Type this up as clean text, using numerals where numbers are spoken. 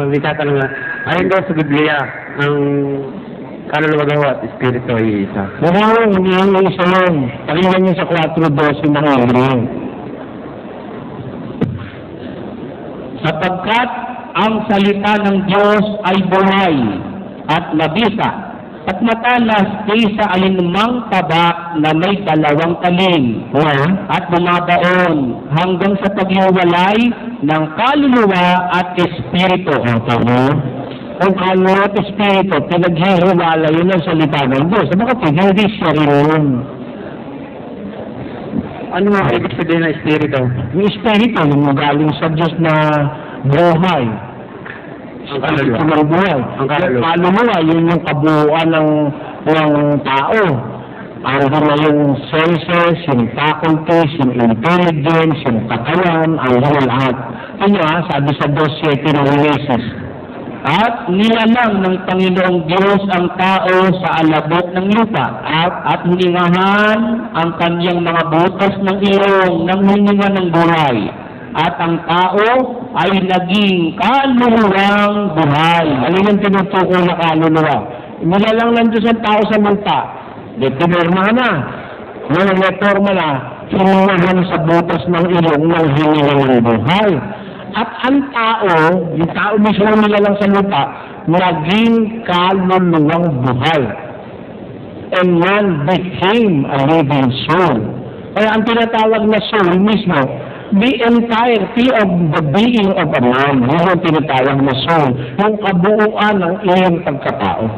May tatanong nga. Ayon daw sa Biblia, ang kaluluwa daw at espiritu ay isa. Hindi yung isa yun. Pakinggan niyo sa 4:12 ng Hebreo. Sapagkat ang salita ng Diyos ay buhay at mabisa at matalas kaysa alinmang tabak na may dalawang talim at bumabaon hanggang sa paghiwalay ng kaluluwa at espiritu. Kung kaluluwa at espiritu, pinaghihiwalay yun ang salita ng Diyos. Bakit hindi siya rin? Ano nga ibig sabihin ng espiritu? Yung espiritu, yung magaling sa Diyos na buhay. Ang kaluluwa. Ang buhay. Ang kaluluwa. Kaluluwa, yun yung kabuuan ng tao. Ang yung senses, yung faculties, yung intelligence, yung katawan, ang lahat. Kaya, sabi sa 2:7 ng Genesis, at nilalang ng Panginoong Diyos ang tao sa alabok ng lupa at hiningahan ang kanyang mga butas ng ilong ng hininga ng buhay. At ang tao ay naging kaluluwang buhay. Ano yung tinutukoy na kaluluwa? Nilalang ng Diyos ang tao sa lupa. Detinurma na. Nung netorma na, hiningahan sa butas ng ilong ng hininga ng buhay. At ang tao, yung tao mismo nila lang sa lupa, naging kaluluwang buhay. And man became a living soul. Kaya ang tinatawag na soul mismo, the entirety of the being of a man, yun ang tinatawag na soul, yung kabuuan ng iyong pagkatao.